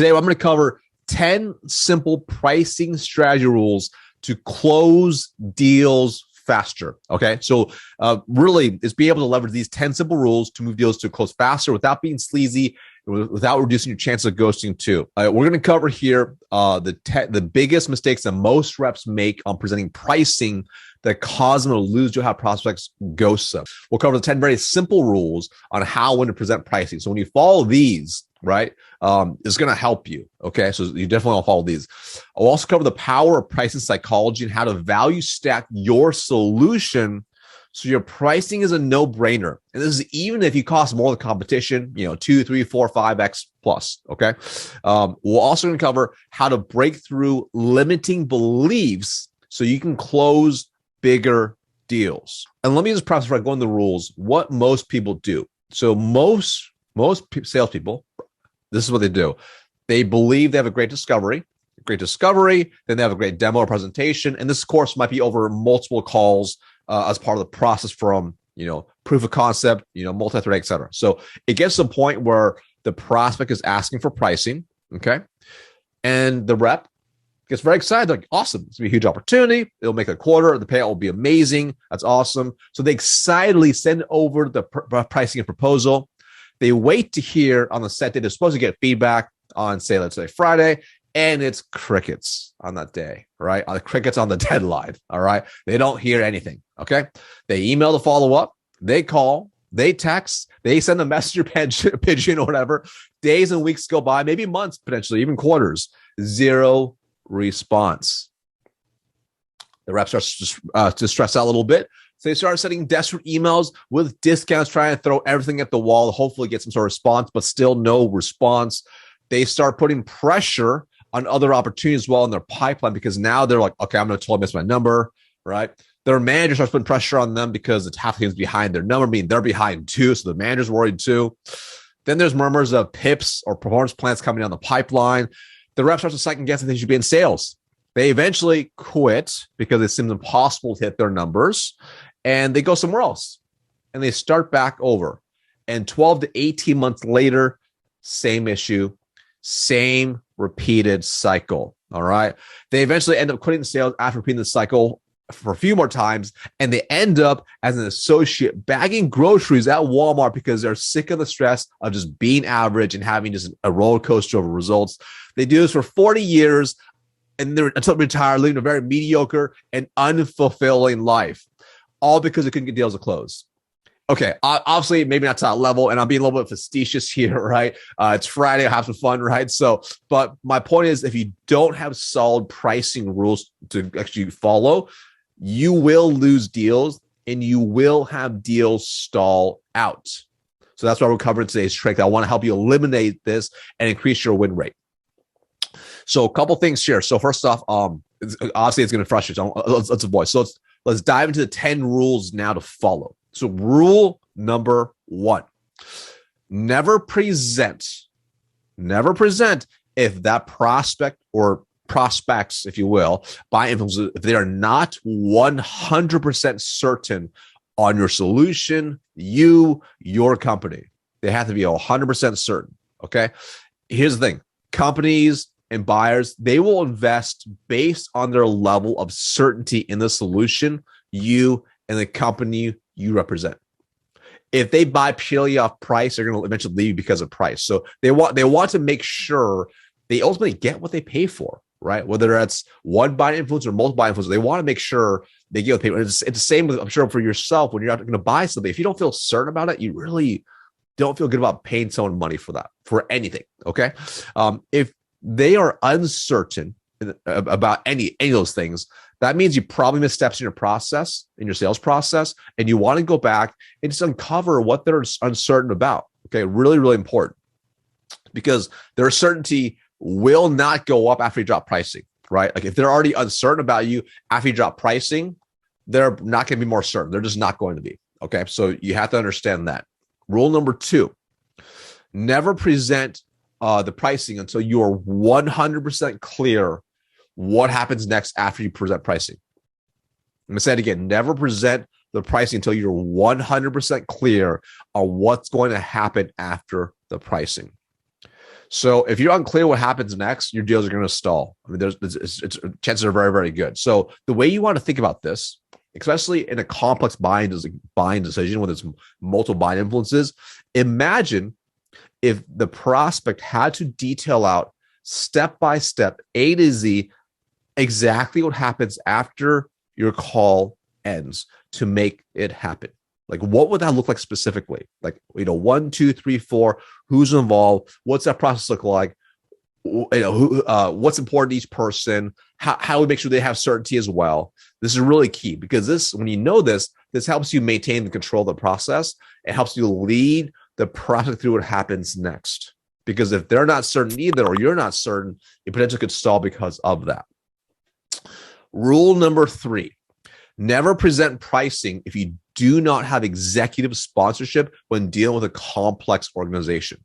Today, I'm going to cover 10 simple pricing strategy rules to close deals faster. Okay. So really is being able to leverage these 10 simple rules to move deals to close faster without being sleazy, without reducing your chance of ghosting too. We're going to cover here the biggest mistakes that most reps make on presenting pricing that cause them to lose to how prospects ghost them. We'll cover the 10 very simple rules on how when to present pricing. So when you follow these, right, it's going to help you. Okay. So you definitely want to follow these. I'll also cover the power of pricing psychology and how to value stack your solution so your pricing is a no-brainer. And this is even if you cost more than the competition, 2, 3, 4, 5x plus. Okay. We're also going to cover how to break through limiting beliefs so you can close bigger deals. And let me just preface before I go into the rules, what most people do. So most salespeople, this is what they do. They believe they have a great discovery, then they have a great demo or presentation. And this course might be over multiple calls as part of the process from, proof of concept, multi-thread, et cetera. So it gets to the point where the prospect is asking for pricing. Okay. And the rep gets very excited. Like, awesome. It's gonna be a huge opportunity. It'll make a quarter. The payout will be amazing. That's awesome. So they excitedly send over the pricing and proposal. They wait to hear on the set day. They're supposed to get feedback on, let's say Friday, and it's crickets on that day, right? Crickets on the deadline, all right? They don't hear anything, okay? They email to follow up. They call. They text. They send a messenger pigeon or whatever. Days and weeks go by, maybe months, potentially even quarters. Zero response. The rep starts to stress out a little bit. So they start sending desperate emails with discounts, trying to throw everything at the wall, hopefully get some sort of response, but still no response. They start putting pressure on other opportunities as well in their pipeline because now they're like, okay, I'm going to totally miss my number, right? Their manager starts putting pressure on them because it's half the team's behind their number, meaning they're behind too, so the manager's worried too. Then there's murmurs of PIPs or performance plans coming down the pipeline. The rep starts to second guess that they should be in sales. They eventually quit because it seems impossible to hit their numbers. And they go somewhere else and they start back over. And 12 to 18 months later, same issue, same repeated cycle. All right. They eventually end up quitting the sales after repeating the cycle for a few more times. And they end up as an associate bagging groceries at Walmart because they're sick of the stress of just being average and having just a roller coaster of results. They do this for 40 years and they're until they retire, living a very mediocre and unfulfilling life. All because they couldn't get deals to close. Okay, obviously, maybe not to that level, and I'm being a little bit facetious here, right? It's Friday, I'll have some fun, right? So, but my point is, if you don't have solid pricing rules to actually follow, you will lose deals, and you will have deals stall out. So that's why we're covering today's trick. I want to help you eliminate this and increase your win rate. So, a couple things here. So, first off, obviously, it's going to frustrate. So let's avoid. So let's dive into the 10 rules now to follow. So rule number 1, never present if that prospect or prospects, if you will, buy influencers, if they are not 100% certain on your solution, your company. They have to be 100% certain, okay? Here's the thing. Companies and buyers, they will invest based on their level of certainty in the solution, you and the company you represent. If they buy purely off price, they're going to eventually leave because of price. So they want to make sure they ultimately get what they pay for, right? Whether that's one buying influencer or multiple buying influencers, they want to make sure they get what they pay. It's the same with, I'm sure, for yourself when you're not going to buy something. If you don't feel certain about it, you really don't feel good about paying someone money for that, for anything. Okay, if they are uncertain about any of those things, that means you probably missed steps in your process, in your sales process, and you want to go back and just uncover what they're uncertain about. Okay, really, really important, because their certainty will not go up after you drop pricing, right? Like if they're already uncertain about you after you drop pricing, they're not going to be more certain. They're just not going to be. Okay, so you have to understand that. Rule number 2, never present the pricing until you are 100% clear what happens next after you present pricing. I'm going to say it again. Never present the pricing until you're 100% clear on what's going to happen after the pricing. So if you're unclear what happens next, your deals are going to stall. I mean, chances are very, very good. So the way you want to think about this, especially in a complex buying decision when there's multiple buying influences, imagine if the prospect had to detail out step by step, A to Z, exactly what happens after your call ends to make it happen. Like, what would that look like specifically? Like, 1, 2, 3, 4, who's involved? What's that process look like? What's important to each person? How we make sure they have certainty as well. This is really key because when you know this helps you maintain the control of the process. It helps you lead the process through what happens next. Because if they're not certain either, or you're not certain, it potentially could stall because of that. Rule number 3, never present pricing if you do not have executive sponsorship when dealing with a complex organization.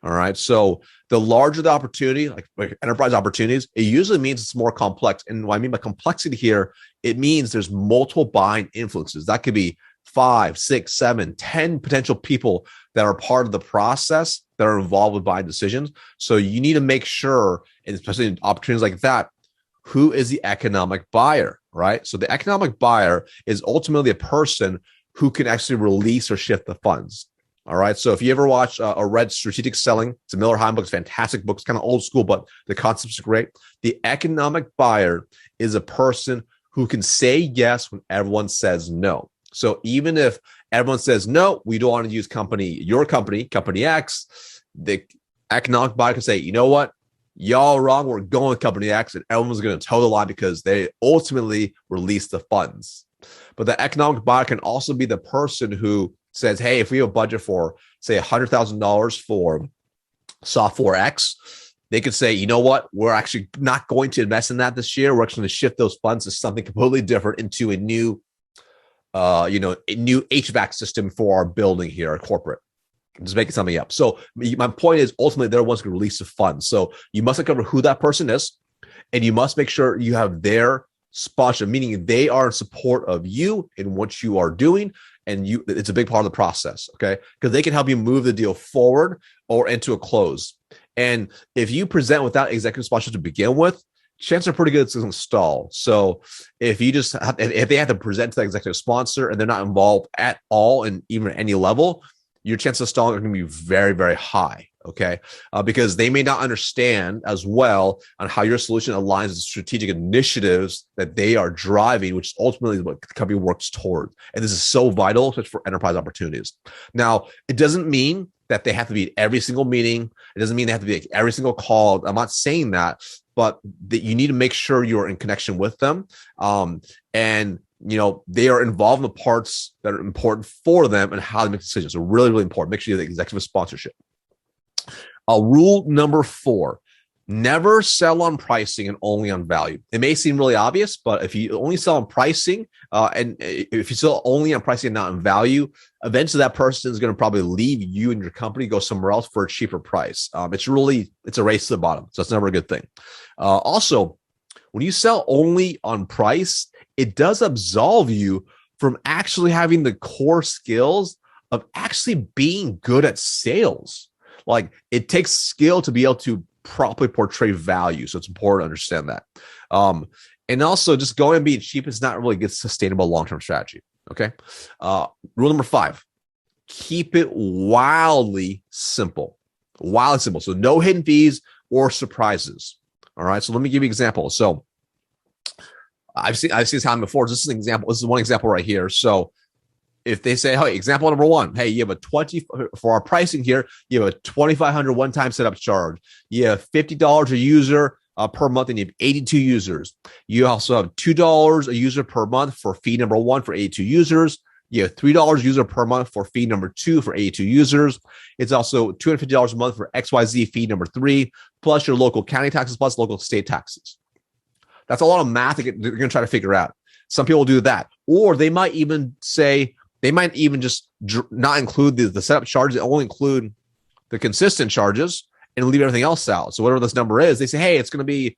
All right. So the larger the opportunity, like enterprise opportunities, it usually means it's more complex. And what I mean by complexity here, it means there's multiple buying influences. That could be 5, 6, 7, 10 potential people that are part of the process that are involved with buying decisions. So you need to make sure, and especially in opportunities like that, who is the economic buyer, right? So the economic buyer is ultimately a person who can actually release or shift the funds. All right. So if you ever watch or read Strategic Selling, it's a Miller Heiman book, it's a fantastic book. It's kind of old school, but the concepts are great. The economic buyer is a person who can say yes when everyone says no. So even if everyone says, no, we don't want to use your company, company X, the economic buyer can say, you know what? Y'all are wrong. We're going with company X, and everyone's going to toe the line because they ultimately release the funds. But the economic buyer can also be the person who says, hey, if we have a budget for, say, $100,000 for software X, they could say, you know what, we're actually not going to invest in that this year. We're actually going to shift those funds to something completely different, into a new, a new HVAC system for our building here, our corporate. I'm just making something up. So my point is, ultimately, they're the ones who release the funds. So you must uncover who that person is, and you must make sure you have their sponsorship, meaning they are in support of you in what you are doing. And it's a big part of the process, okay? Because they can help you move the deal forward or into a close. And if you present without executive sponsorship to begin with, chances are pretty good it's going to stall. So if they have to present to the executive sponsor and they're not involved at all in even any level, your chances of stalling are going to be very, very high, okay? Because they may not understand as well on how your solution aligns with strategic initiatives that they are driving, which ultimately is what the company works toward. And this is so vital, especially for enterprise opportunities. Now, it doesn't mean that they have to be at every single meeting. It doesn't mean they have to be at every single call. I'm not saying that, but that you need to make sure you're in connection with them. And they are involved in the parts that are important for them and how they make decisions. So really, really important. Make sure you have the executive sponsorship. Rule number 4, never sell on pricing and only on value. It may seem really obvious, but if you only sell on pricing and if you sell only on pricing and not on value, eventually that person is going to probably leave you and your company, go somewhere else for a cheaper price. It's a race to the bottom. So that's never a good thing. Also, when you sell only on price, it does absolve you from actually having the core skills of actually being good at sales. Like, it takes skill to be able to properly portray value. So it's important to understand that. And also, just going and being cheap is not really a good, sustainable long-term strategy. Okay. Rule number 5, keep it wildly simple. Wildly simple. So no hidden fees or surprises. All right. So let me give you an example. So I've seen this happen before. This is an example. This is one example right here. So if they say, hey, example number 1, hey, you have for our pricing here, you have a $2,500 one-time setup charge. You have $50 a user per month, and you have 82 users. You also have $2 a user per month for fee number 1 for 82 users. You have $3 user per month for fee number 2 for 82 users. It's also $250 a month for XYZ fee number 3, plus your local county taxes, plus local state taxes. That's a lot of math they're going to try to figure out. Some people do that. Or they might even just not include the setup charges, only include the consistent charges and leave everything else out. So whatever this number is, they say, hey, it's going to be,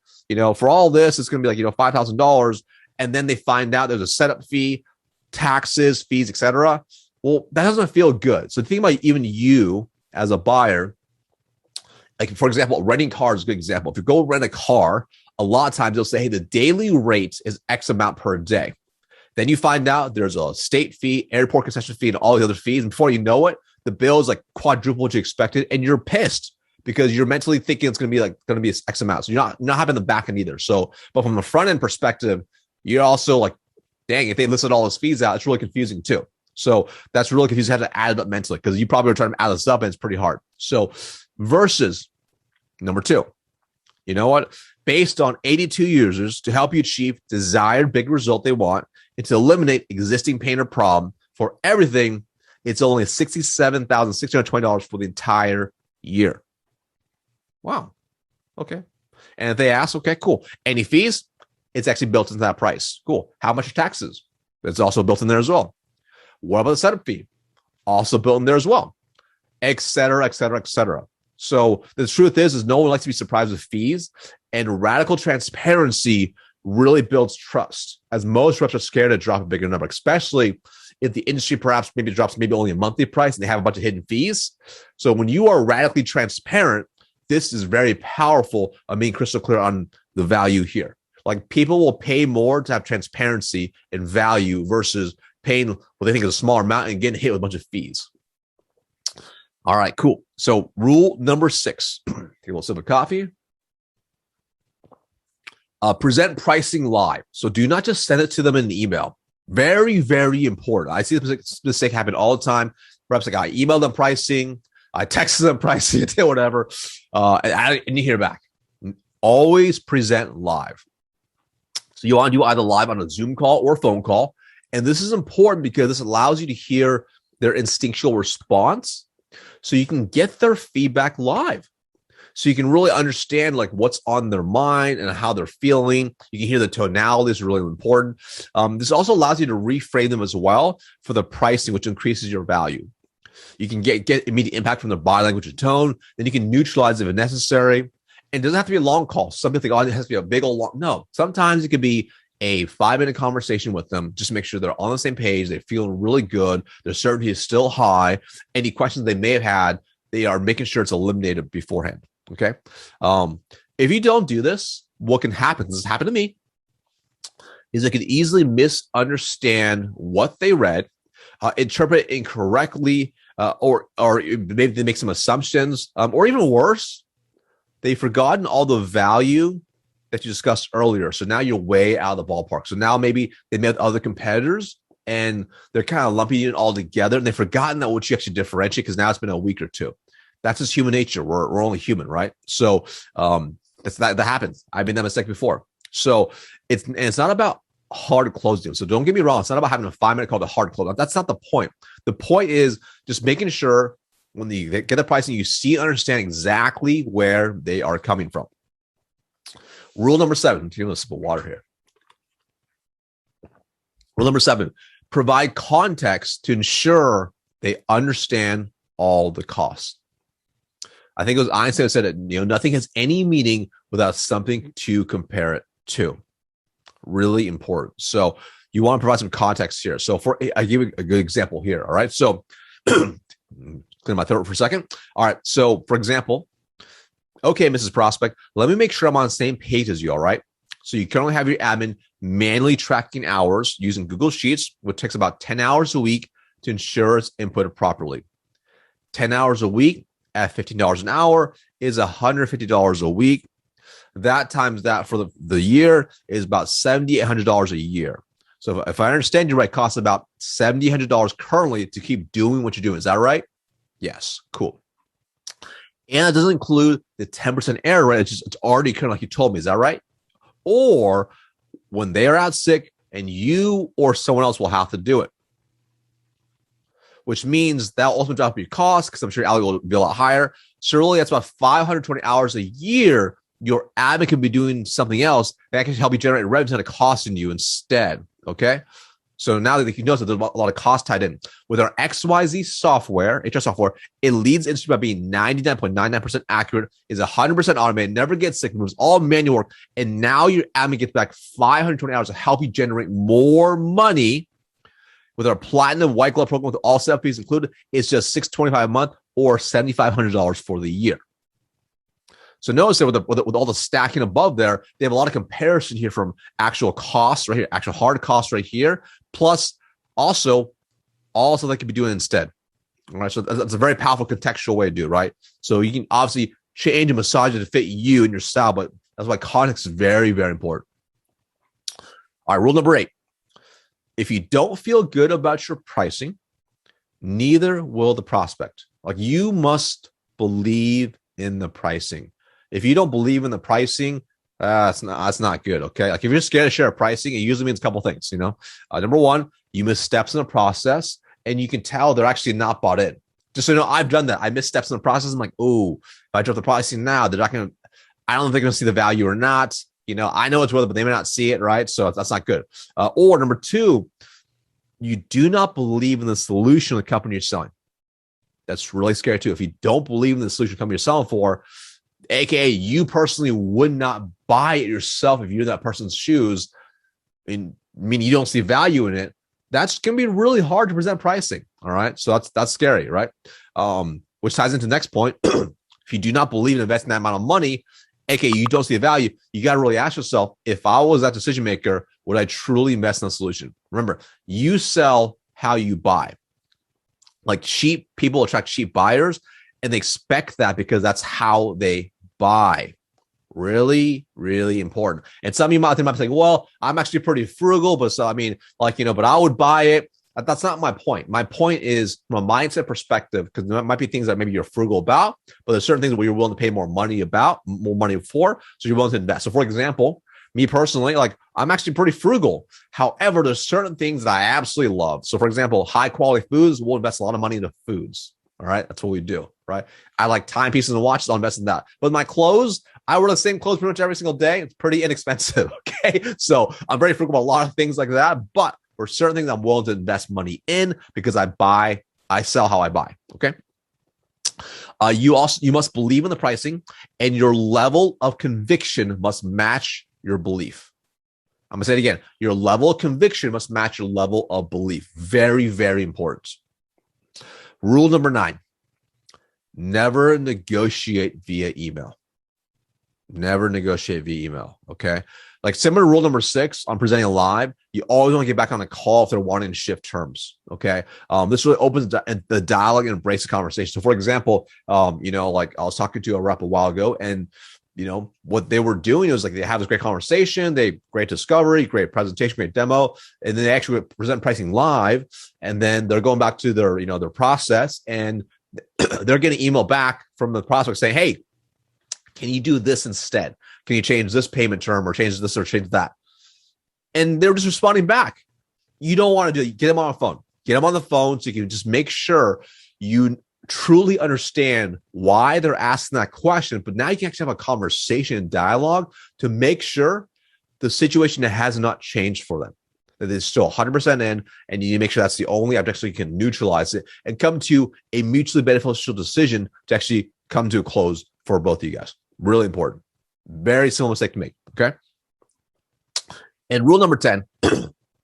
for all this, it's going to be like, $5,000. And then they find out there's a setup fee, taxes, fees, etc. Well, that doesn't feel good. So think about even you as a buyer. Like, for example, renting cars is a good example. If you go rent a car, a lot of times they'll say, hey, the daily rate is X amount per day. Then you find out there's a state fee, airport concession fee, and all the other fees. And before you know it, the bill is like quadruple what you expected, and you're pissed because you're mentally thinking it's going to be X amount. So you're not having the back end either. So, but from the front end perspective, you're also like, dang, if they listed all those fees out, it's really confusing too. So that's really confusing. You have to add it up mentally because you probably are trying to add this up and it's pretty hard. So versus number 2, you know what? Based on 82 users to help you achieve desired big result they want and to eliminate existing pain or problem for everything, it's only $67,620 for the entire year. Wow. Okay. And if they ask, okay, cool. Any fees? It's actually built into that price. Cool. How much are taxes? It's also built in there as well. What about the setup fee? Also built in there as well, et cetera, et cetera, et cetera. So the truth is no one likes to be surprised with fees, and radical transparency really builds trust, as most reps are scared to drop a bigger number, especially if the industry perhaps maybe drops only a monthly price and they have a bunch of hidden fees. So when you are radically transparent, this is very powerful of being crystal clear on the value here. Like, people will pay more to have transparency and value versus paying what they think is a smaller amount and getting hit with a bunch of fees. All right, cool. So rule number 6, take a little sip of coffee. Present pricing live. So do not just send it to them in an email. Very, very important. I see this mistake happen all the time. Perhaps like I email them pricing, I text them pricing, whatever, and you hear back. Always present live. So you want to do either live on a Zoom call or phone call. And this is important because this allows you to hear their instinctual response so you can get their feedback live. So you can really understand like what's on their mind and how they're feeling. You can hear the tonality is really important. This also allows you to reframe them as well for the pricing, which increases your value. You can get immediate impact from the body language and tone. Then you can neutralize if necessary. And it doesn't have to be a long call. Some people think, oh, it has to be a big old long. No, sometimes it could be a 5-minute conversation with them. Just make sure they're on the same page. They're feeling really good. Their certainty is still high. Any questions they may have had, they are making sure it's eliminated beforehand. Okay. If you don't do this, what can happen? This has happened to me. Is they could easily misunderstand what they read, interpret it incorrectly, or maybe they make some assumptions, or even worse, they've forgotten all the value that you discussed earlier. So now you're way out of the ballpark. So now maybe they met other competitors and they're kind of lumping it all together, and they've forgotten that what you actually differentiate because now it's been a week or two. That's just human nature. We're only human, right? So that happens. I've made that mistake before. So it's not about hard closing. So don't get me wrong. It's not about having a 5-minute call to hard close. That's not the point. The point is just making sure when you get the pricing, you see and understand exactly where they are coming from. Rule number 7. Give me a sip of water here. Rule number 7. Provide context to ensure they understand all the costs. I think it was Einstein who said it, nothing has any meaning without something to compare it to. Really important. So you want to provide some context here. So I give you a good example here. All right. So clear my throat for a second. All right. So for example, okay, Mrs. Prospect, let me make sure I'm on the same page as you. All right. So you currently have your admin manually tracking hours using Google Sheets, which takes about 10 hours a week to ensure it's inputted properly. 10 hours a week at $15 an hour is $150 a week. That times that for the year is about $7,800 a year. So if I understand you right, it costs about $7,800 currently to keep doing what you're doing. Is that right? Yes. Cool. And it doesn't include the 10% error rate. It's already kind of like you told me. Is that right? Or when they are out sick and you or someone else will have to do it, which means that'll ultimately drop your cost because I'm sure your hourly will be a lot higher. So really, that's about 520 hours a year. Your admin can be doing something else that can help you generate revenue instead of costing you instead. Okay. So now that you notice that there's a lot of cost tied in with our XYZ software, HR software, it leads industry by being 99.99% accurate, is 100% automated, never gets sick, moves all manual work. And now your admin gets back 520 hours to help you generate more money. With our platinum white glove program with all setup fees included, it's just $625 a month or $7,500 for the year. So notice that with all the stacking above there, they have a lot of comparison here from actual costs right here, actual hard costs right here, plus also they could be doing instead. All right, so that's a very powerful contextual way to do it, right? So you can obviously change and massage it to fit you and your style, but that's why context is very, very important. All right, rule number 8. If you don't feel good about your pricing, neither will the prospect. Like, you must believe in the pricing. If you don't believe in the pricing, that's not good. Okay. Like, if you're scared to share pricing, it usually means a couple things, Number one, you miss steps in the process and you can tell they're actually not bought in. Just so you know, I've done that. I missed steps in the process. I'm like, oh, if I drop the pricing now, I don't think they're going to see the value or not. I know it's worth it, but they may not see it. Right. So that's not good. Or number 2, you do not believe in the solution of the company you're selling. That's really scary too. If you don't believe in the solution company you're selling for, AKA you personally would not buy it yourself if you're in that person's shoes, and you don't see value in it, that's going to be really hard to present pricing. All right. So that's scary, right? Which ties into the next point. If you do not believe in investing that amount of money, AKA you don't see the value, you got to really ask yourself, if I was that decision maker, would I truly invest in a solution? Remember, you sell how you buy. Like, cheap people attract cheap buyers, and they expect that because that's how they buy. Really, really important. And some of you might be saying, well, I'm actually pretty frugal, but but I would buy it. That's not my point. My point is, from a mindset perspective, because there might be things that maybe you're frugal about, but there's certain things where you're willing to pay more money for, so you're willing to invest. So for example, me personally, I'm actually pretty frugal. However, there's certain things that I absolutely love. So for example, high quality foods, we'll invest a lot of money into foods. All right. That's what we do. Right. I like timepieces and watches. I'll invest in that. But my clothes, I wear the same clothes pretty much every single day. It's pretty inexpensive. Okay. So I'm very frugal about a lot of things like that. But for certain things, I'm willing to invest money in because I sell how I buy. Okay. You must believe in the pricing, and your level of conviction must match your belief. I'm going to say it again. Your level of conviction must match your level of belief. Very, very important. Rule number 9, never negotiate via email. Never negotiate via email. Okay. Like, similar to rule number 6 on presenting live, you always want to get back on the call if they're wanting to shift terms. Okay. This really opens the dialogue and embrace the conversation. So for example, I was talking to a rep a while ago, and what they were doing was they have this great conversation, great discovery, great presentation, great demo, and then they actually present pricing live, and then they're going back to their process, and they're getting email back from the prospect saying, hey, can you do this instead? Can you change this payment term, or change this, or change that? And they're just responding back. You don't want to do it. Get them on the phone. Get them on the phone so you can just make sure you truly understand why they're asking that question. But now you can actually have a conversation and dialogue to make sure the situation has not changed for them, that it's still 100% in, and you need to make sure that's the only object so you can neutralize it and come to a mutually beneficial decision to actually come to a close for both of you guys. Really important. Very simple mistake to make. Okay. And rule number 10,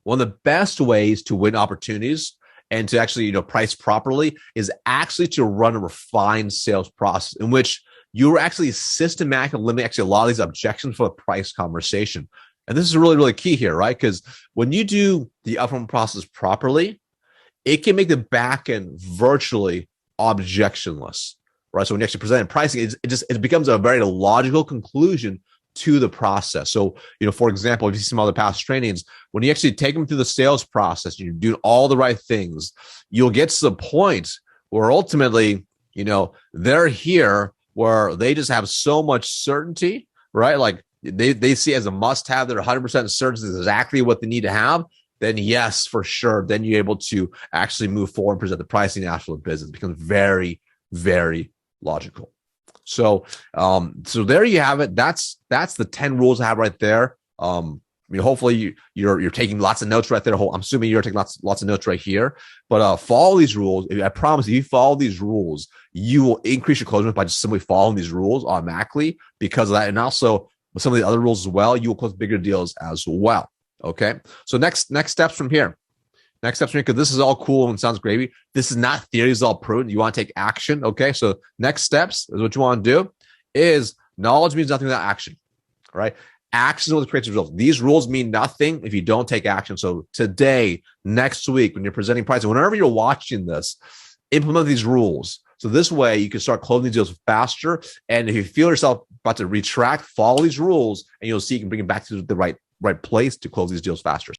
one of the best ways to win opportunities and to actually, price properly is actually to run a refined sales process in which you're actually systematically eliminating actually a lot of these objections for the price conversation. And this is really, really key here, right? Because when you do the upfront process properly, it can make the back end virtually objectionless, right? So when you actually present pricing, it becomes a very logical conclusion to the process. So, for example, if you see some other past trainings, when you actually take them through the sales process, you're doing all the right things, you'll get to the point where ultimately, they're here where they just have so much certainty, right? Like they see as a must-have, they're 100% certain this is exactly what they need to have. Then yes, for sure. Then you're able to actually move forward and present the pricing after the business. It becomes very, very logical. So there you have it. That's the 10 rules I have right there. Hopefully you're taking lots of notes right there. I'm assuming you're taking lots of notes right here. But follow these rules. I promise, if you follow these rules, you will increase your close rate by just simply following these rules automatically because of that. And also with some of the other rules as well, you will close bigger deals as well. Okay. So next steps from here. Because this is all cool and sounds gravy. This is not theory, it's all proven. You want to take action. Okay. So next steps is what you want to do is Knowledge means nothing without action, right? Action is what creates results. These rules mean nothing if you don't take action. So today, next week, when you're presenting pricing, whenever you're watching this, implement these rules. So this way you can start closing these deals faster. And if you feel yourself about to retract, follow these rules, and you'll see you can bring it back to the right place to close these deals faster.